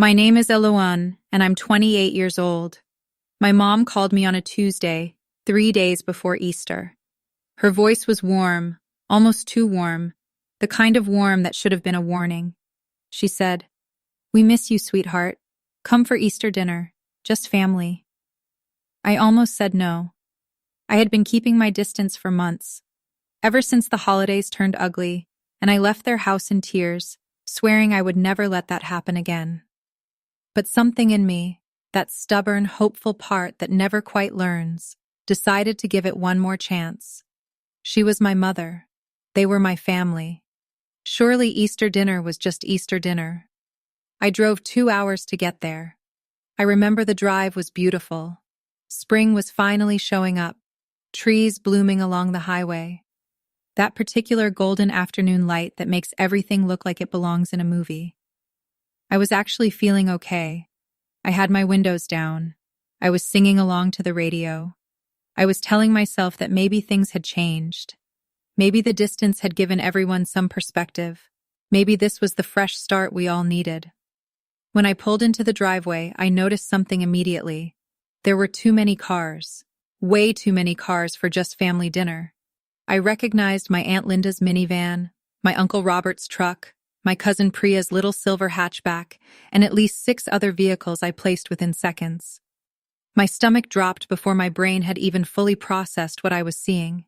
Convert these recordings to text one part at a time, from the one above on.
My name is Eloin, and I'm 28 years old. My mom called me on a Tuesday, 3 days before Easter. Her voice was warm, almost too warm, the kind of warm that should have been a warning. She said, "We miss you, sweetheart. Come for Easter dinner, just family." I almost said no. I had been keeping my distance for months, ever since the holidays turned ugly, and I left their house in tears, swearing I would never let that happen again. But something in me, that stubborn, hopeful part that never quite learns, decided to give it one more chance. She was my mother. They were my family. Surely Easter dinner was just Easter dinner. I drove 2 hours to get there. I remember the drive was beautiful. Spring was finally showing up, trees blooming along the highway. That particular golden afternoon light that makes everything look like it belongs in a movie. I was actually feeling okay. I had my windows down. I was singing along to the radio. I was telling myself that maybe things had changed. Maybe the distance had given everyone some perspective. Maybe this was the fresh start we all needed. When I pulled into the driveway, I noticed something immediately. There were too many cars. Way too many cars for just family dinner. I recognized my Aunt Linda's minivan, my Uncle Robert's truck, my cousin Priya's little silver hatchback, and at least 6 other vehicles I placed within seconds. My stomach dropped before my brain had even fully processed what I was seeing.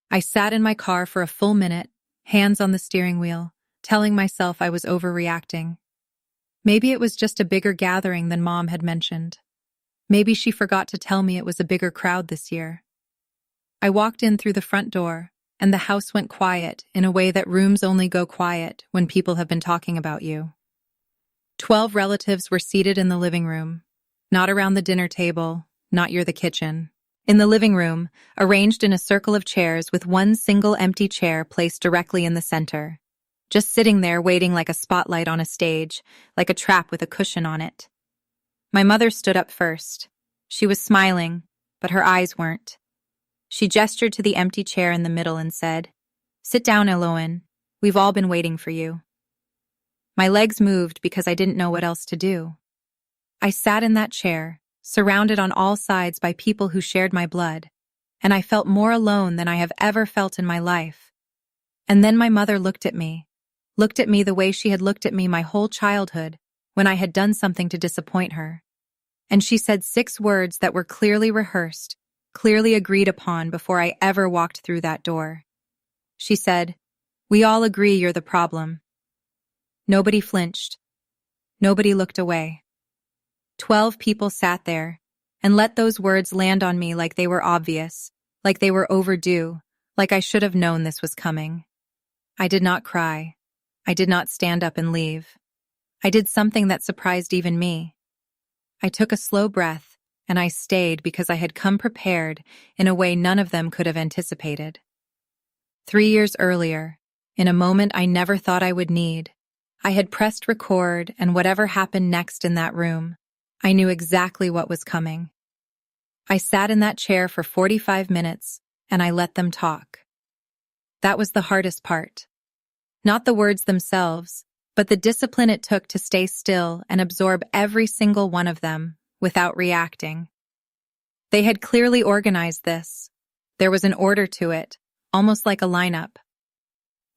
I sat in my car for a full minute, hands on the steering wheel, telling myself I was overreacting. Maybe it was just a bigger gathering than Mom had mentioned. Maybe she forgot to tell me it was a bigger crowd this year. I walked in through the front door, and the house went quiet in a way that rooms only go quiet when people have been talking about you. 12 relatives were seated in the living room, not around the dinner table, not near the kitchen. In the living room, arranged in a circle of chairs with one single empty chair placed directly in the center. Just sitting there waiting like a spotlight on a stage, like a trap with a cushion on it. My mother stood up first. She was smiling, but her eyes weren't. She gestured to the empty chair in the middle and said, "Sit down, Eloin. We've all been waiting for you." My legs moved because I didn't know what else to do. I sat in that chair, surrounded on all sides by people who shared my blood, and I felt more alone than I have ever felt in my life. And then my mother looked at me the way she had looked at me my whole childhood, when I had done something to disappoint her. And she said 6 words that were clearly rehearsed, clearly agreed upon before I ever walked through that door. She said, "We all agree you're the problem." Nobody flinched. Nobody looked away. 12 people sat there and let those words land on me like they were obvious, like they were overdue, like I should have known this was coming. I did not cry. I did not stand up and leave. I did something that surprised even me. I took a slow breath, and I stayed because I had come prepared in a way none of them could have anticipated. 3 years earlier, in a moment I never thought I would need, I had pressed record, and whatever happened next in that room, I knew exactly what was coming. I sat in that chair for 45 minutes, and I let them talk. That was the hardest part. Not the words themselves, but the discipline it took to stay still and absorb every single one of them without reacting. They had clearly organized this. There was an order to it, almost like a lineup.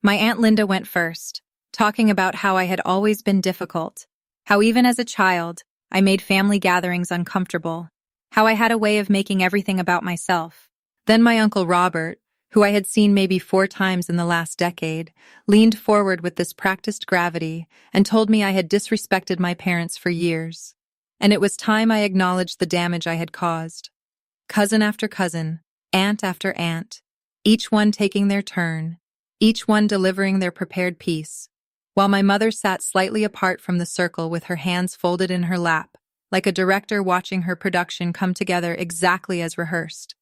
My Aunt Linda went first, talking about how I had always been difficult, how even as a child, I made family gatherings uncomfortable, how I had a way of making everything about myself. Then my Uncle Robert, who I had seen maybe 4 times in the last decade, leaned forward with this practiced gravity and told me I had disrespected my parents for years. And it was time I acknowledged the damage I had caused. Cousin after cousin, aunt after aunt, each one taking their turn, each one delivering their prepared piece, while my mother sat slightly apart from the circle with her hands folded in her lap, like a director watching her production come together exactly as rehearsed.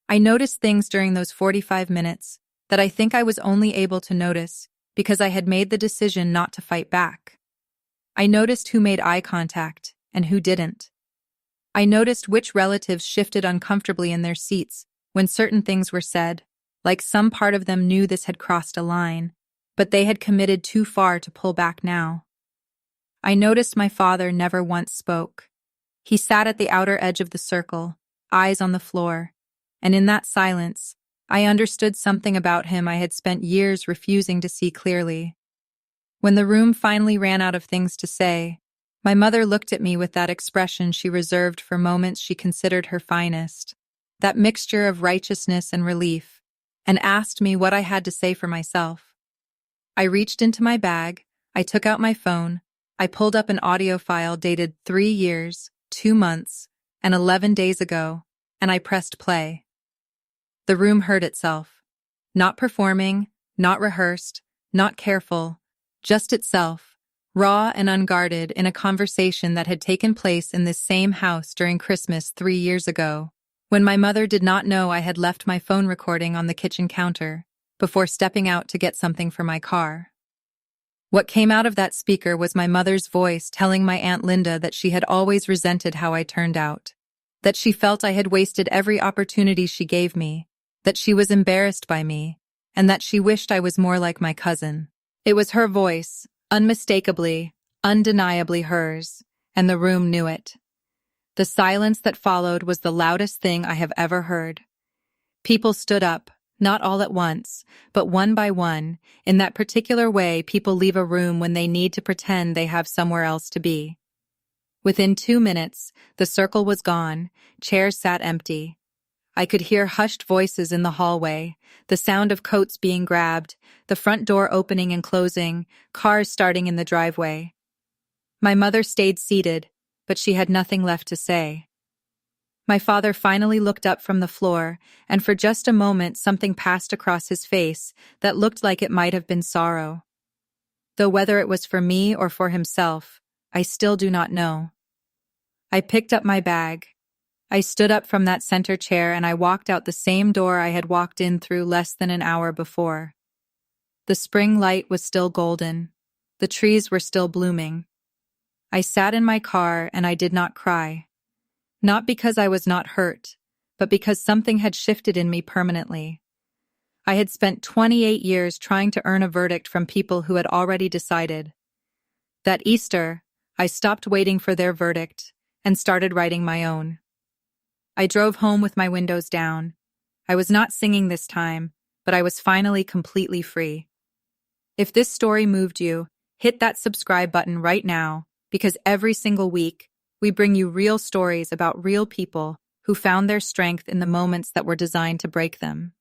I noticed things during those 45 minutes that I think I was only able to notice because I had made the decision not to fight back. I noticed who made eye contact and who didn't. I noticed which relatives shifted uncomfortably in their seats when certain things were said, like some part of them knew this had crossed a line, but they had committed too far to pull back now. I noticed my father never once spoke. He sat at the outer edge of the circle, eyes on the floor, and in that silence, I understood something about him I had spent years refusing to see clearly. When the room finally ran out of things to say, my mother looked at me with that expression she reserved for moments she considered her finest, that mixture of righteousness and relief, and asked me what I had to say for myself. I reached into my bag, I took out my phone, I pulled up an audio file dated 3 years, 2 months, and 11 days ago, and I pressed play. The room heard itself. Not performing, not rehearsed, not careful, just itself, raw and unguarded in a conversation that had taken place in this same house during Christmas 3 years ago, when my mother did not know I had left my phone recording on the kitchen counter, before stepping out to get something for my car. What came out of that speaker was my mother's voice telling my Aunt Linda that she had always resented how I turned out, that she felt I had wasted every opportunity she gave me, that she was embarrassed by me, and that she wished I was more like my cousin. It was her voice, unmistakably, undeniably hers, and the room knew it. The silence that followed was the loudest thing I have ever heard. People stood up, not all at once, but one by one, in that particular way people leave a room when they need to pretend they have somewhere else to be. Within 2 minutes, the circle was gone, chairs sat empty. I could hear hushed voices in the hallway, the sound of coats being grabbed, the front door opening and closing, cars starting in the driveway. My mother stayed seated, but she had nothing left to say. My father finally looked up from the floor, and for just a moment something passed across his face that looked like it might have been sorrow. Though whether it was for me or for himself, I still do not know. I picked up my bag. I stood up from that center chair and I walked out the same door I had walked in through less than an hour before. The spring light was still golden. The trees were still blooming. I sat in my car and I did not cry. Not because I was not hurt, but because something had shifted in me permanently. I had spent 28 years trying to earn a verdict from people who had already decided. That Easter, I stopped waiting for their verdict and started writing my own. I drove home with my windows down. I was not singing this time, but I was finally completely free. If this story moved you, hit that subscribe button right now, because every single week, we bring you real stories about real people who found their strength in the moments that were designed to break them.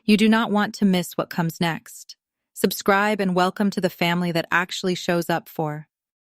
You do not want to miss what comes next. Subscribe and welcome to the family that actually shows up for